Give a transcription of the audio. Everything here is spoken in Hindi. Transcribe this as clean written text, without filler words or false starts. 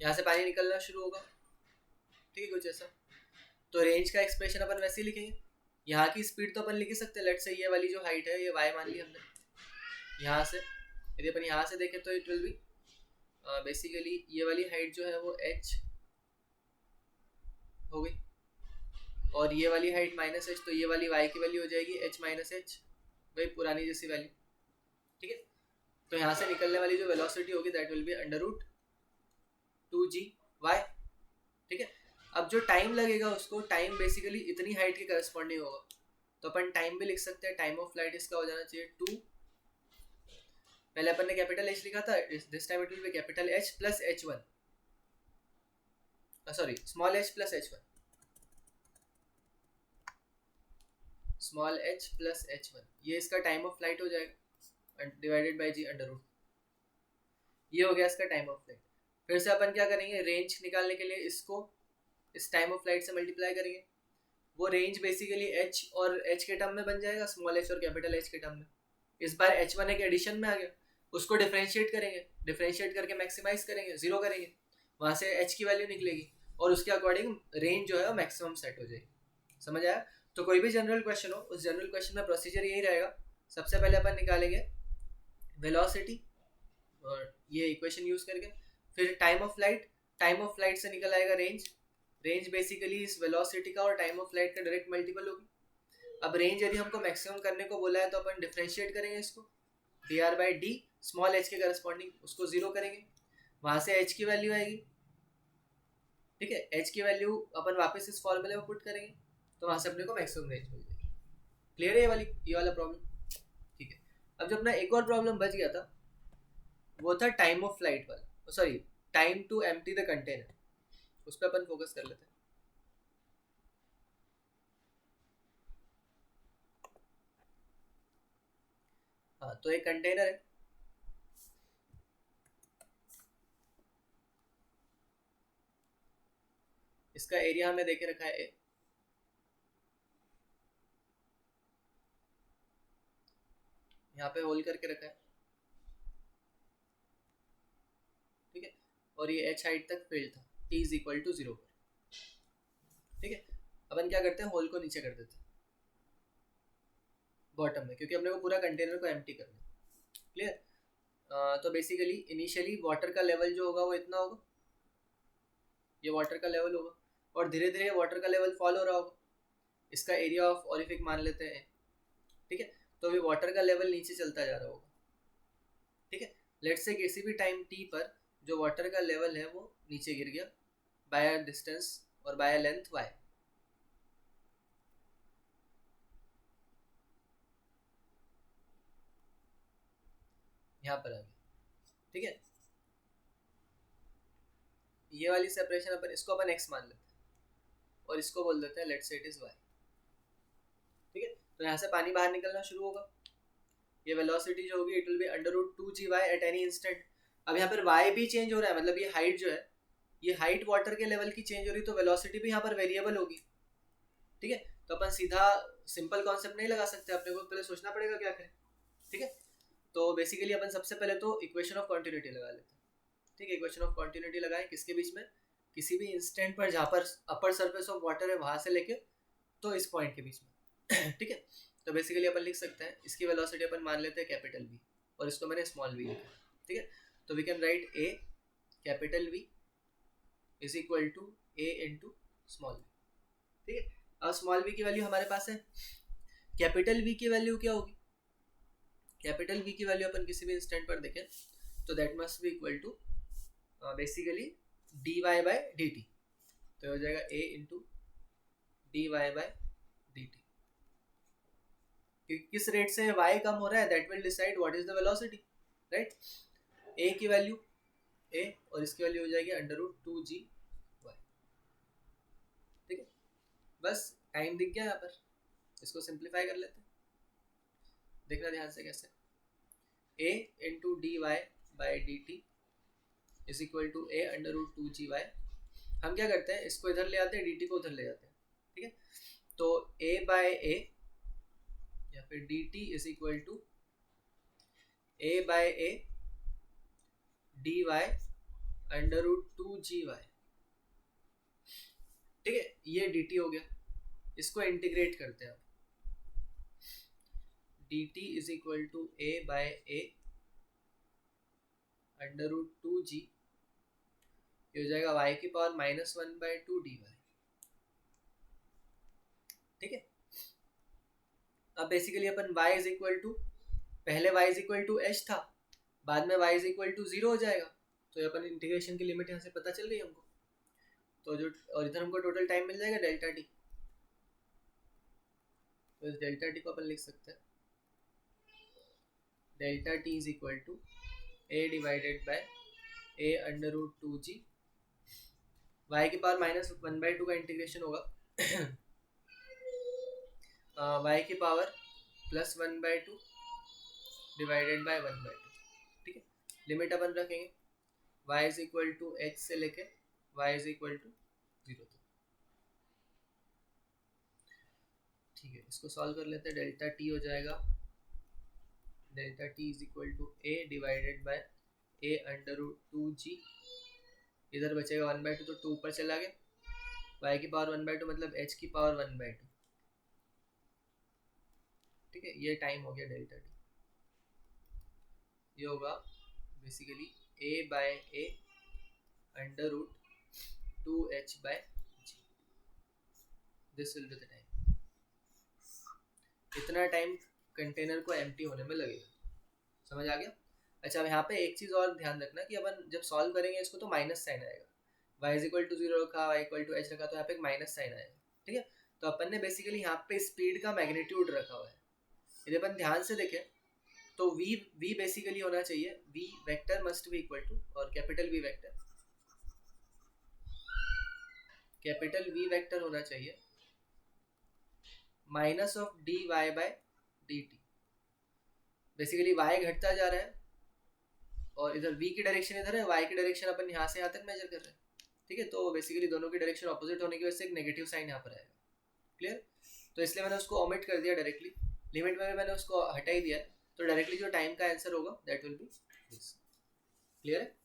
यहाँ से पानी निकलना शुरू होगा, ठीक है, कुछ ऐसा। तो रेंज का एक्सप्रेशन अपन वैसे ही लिखेंगे। यहाँ की स्पीड तो अपन लिख ही सकते हैं, लेट से ये वाली जो हाइट है ये y मान ली हमने। यहाँ से यदि अपन यहाँ से देखें तो इट विल बी बेसिकली ये वाली हाइट जो है वो h हो गई, और ये वाली हाइट माइनस h, तो ये वाली y की वैल्यू हो जाएगी h माइनस h, वही पुरानी जैसी वैल्यू, ठीक है। तो यहाँ से निकलने वाली जो वेलोसिटी होगी that will be under root 2g/y, ठीक है। अब जो टाइम लगेगा उसको, टाइम बेसिकली इतनी हाइट के करस्पॉन्डिंग होगा, तो अपन टाइम भी लिख सकते हैं। टाइम ऑफ फ्लाइट इसका हो जाना चाहिए 2, पहले अपन ने कैपिटल H लिखा था, this time it will be capital H plus h1, sorry small h plus h1, small h plus h1, ये इसका टाइम ऑफ फ्लाइट हो जाएगा divided by g under root, ये हो गया इसका टाइम ऑफ फ्लाइट। फिर से अपन क्या करेंगे, रेंज निकालने के लिए इसको इस टाइम ऑफ फ्लाइट से मल्टीप्लाई करेंगे। वो रेंज बेसिकली h और h के टर्म में बन जाएगा, स्मॉल h और कैपिटल H के टर्म में। इस बार h1 एक एडिशन में आ गया, उसको डिफरेंशिएट करेंगे, डिफरेंशिएट करके मैक्सिमाइज करेंगे, जीरो करेंगे, वहाँ से h की वैल्यू निकलेगी और उसके अकॉर्डिंग रेंज जो है वो मैक्सिमम सेट हो जाएगी। समझ आया? तो कोई भी जनरल क्वेश्चन हो, उस जनरल क्वेश्चन में प्रोसीजर यही रहेगा, सबसे पहले अपन निकालेंगे वेलोसिटी और ये इक्वेशन यूज करके, फिर time of flight, time of flight से निकल आएगा रेंज, रेंज बेसिकली इस वेलोसिटी का और टाइम ऑफ फ्लाइट का डायरेक्ट मल्टीपल होगी। अब रेंज यदि हमको मैक्सिमम करने को बोला है तो अपन डिफरेंशिएट करेंगे इसको, D R by D small h के करस्पॉन्डिंग उसको जीरो करेंगे, वहाँ से h की वैल्यू आएगी, ठीक है। h की वैल्यू अपन वापस इस फॉर्मूले में पुट करेंगे, तो वहाँ से अपने को मैक्सिमम रेंज मिल जाएगी। क्लियर है ये वाला प्रॉब्लम, ठीक है। अब जो अपना एक और प्रॉब्लम बच गया था वो था टाइम ऑफ फ्लाइट वाला, sorry time to empty the container, उस पर अपन फोकस कर लेते हैं। हाँ, तो एक कंटेनर है, इसका एरिया हमें देके रखा है A, यहाँ पे होल करके रखा है, ठीक है, और ये h हाइट तक फील्ड था t इज इक्वल टू 0 पर, ठीक है। अपन क्या करते हैं, होल को नीचे कर देते हैं बॉटम में, क्योंकि अपने को पूरा कंटेनर को एम्प्टी करना है। क्लियर? तो बेसिकली इनिशियली वाटर का लेवल जो होगा वो इतना होगा, ये वाटर का लेवल होगा, और धीरे धीरे वाटर का लेवल फॉल हो रहा होगा, इसका एरिया ऑफ ऑरिफिक मान लेते हैं, ठीक है। तो अभी वाटर का लेवल नीचे चलता जा रहा होगा, ठीक है। लेट से किसी भी टाइम t पर जो वाटर का लेवल है वो नीचे गिर गया बाय डिस्टेंस और बाय लेंथ y, यहाँ पर आ गया, ठीक है। ये वाली सेपरेशन अपन इसको अपन x मान लेते हैं और इसको बोल देते हैं let's say it is y, ठीक है। तो यहाँ से पानी बाहर निकलना शुरू होगा, ये वेलोसिटी जो होगी it will be under root 2g/y at any instant. अब यहाँ पर y भी चेंज हो रहा है, मतलब ये हाइट जो है, ये हाइट वाटर के लेवल की चेंज हो रही, तो वेलोसिटी भी यहाँ पर वेरिएबल होगी, ठीक है। तो अपन सीधा सिंपल कॉन्सेप्ट नहीं लगा सकते, अपने को पहले सोचना पड़ेगा क्या करें, ठीक है। तो बेसिकली अपन सबसे पहले तो इक्वेशन ऑफ कॉन्टिन्यूटी लगा लेते हैं, ठीक है। इक्वेशन ऑफ कॉन्टिन्यूटी लगाएं किसके बीच में, किसी भी इंस्टेंट पर जहाँ पर अपर सरफेस ऑफ वाटर है वहाँ से लेके तो इस पॉइंट के बीच में ठीक है। तो बेसिकली अपन लिख सकते हैं इसकी वेलोसिटी अपन मान लेते हैं कैपिटल V और इसको मैंने स्मॉल v लिखा, ठीक है। तो we can write A capital V is equal to A into small v, ठीक है। अब स्मॉल v की वैल्यू हमारे पास है, कैपिटल V की वैल्यू क्या होगी, कैपिटल V की वैल्यू अपन किसी भी इंस्टेंट पर देखें तो that must be equal to basically dy by dt, तो हो जाएगा A into dy by dt, क्योंकि किस रेट से y कम हो रहा है that will decide what is the velocity, right. A की वैल्यू A और इसकी वैल्यू हो जाएगी अंडर रूट 2g/y, ठीक है। बस टाइम दिख गया यहाँ पर, इसको सिंप्लीफाई कर लेते हैं, देखना ध्यान से कैसे, A into dy by dt is equal to A under root 2g/y। हम क्या करते हैं, इसको इधर ले आते हैं, dt को उधर ले जाते हैं, ठीक है। तो A बाय A या फिर dt is equal to A by A dy √2GY, ठीक है, ये dt हो गया। इसको इंटीग्रेट करते हैं अब, dt is equal to a by a √2g, ये हो जाएगा y की पावर -1/2 dy, ठीक है। अब बेसिकली अपन y इज इक्वल टू, पहले y is equal to h था, बाद में y इज इक्वल टू 0 हो जाएगा, तो ये अपन इंटीग्रेशन की लिमिट यहाँ से पता चल गई हमको। तो जो, और इधर हमको टोटल टाइम मिल जाएगा डेल्टा टी, तो इस डेल्टा टी को अपन लिख सकते हैं delta T is equal to a divided by a √2g, y की पावर -1/2 का इंटीग्रेशन होगा y की पावर +1/2 डिवाइडेड बाय 1/2, ठीक है। लिमिट अपन रखेंगे y is equal to h से लेके y इज इक्वल टू 0 तक, ठीक है। इसको सॉल्व कर लेते हैं, डेल्टा टी हो जाएगा delta T is equal to a divided by a √2g, इधर बचेगा 1/2, तो 2 ऊपर चला गया, y की पावर 1/2 मतलब h की पावर 1/2, ठीक है। ये टाइम हो गया डेल्टा टी, ये होगा basically a by a √2h by g, this will be the time. इतना टाइम कंटेनर को एम्प्टी होने में लगेगा, समझ आ गया। अच्छा, अब यहाँ पे एक चीज़ और ध्यान रखना कि अपन जब सॉल्व करेंगे इसको तो माइनस साइन आएगा, y इज इक्वल टू 0 रखा, y इक्वल टू h रखा, तो यहाँ पे एक माइनस साइन आएगा, ठीक है। तो अपन ने बेसिकली यहाँ पे स्पीड का मैग्नीट्यूड रखा हुआ है, यदि अपन ध्यान से देखें तो v बेसिकली होना चाहिए, v vector must be equal to, और capital V vector, capital V vector होना चाहिए minus of dy by dt। Basically y घटता जा रहा है और इधर v की डायरेक्शन इधर है, y की डायरेक्शन अपन यहाँ से यहाँ तक मेजर कर रहे हैं, ठीक है। तो बेसिकली दोनों की डायरेक्शन ऑपोजिट होने की वजह से एक नेगेटिव साइन यहाँ पर आएगा, क्लियर। तो इसलिए मैंने उसको ओमिट कर दिया डायरेक्टली, लिमिट में भी मैंने उसको हटा ही दिया, तो डायरेक्टली जो टाइम का आंसर होगा that will B this, clear है।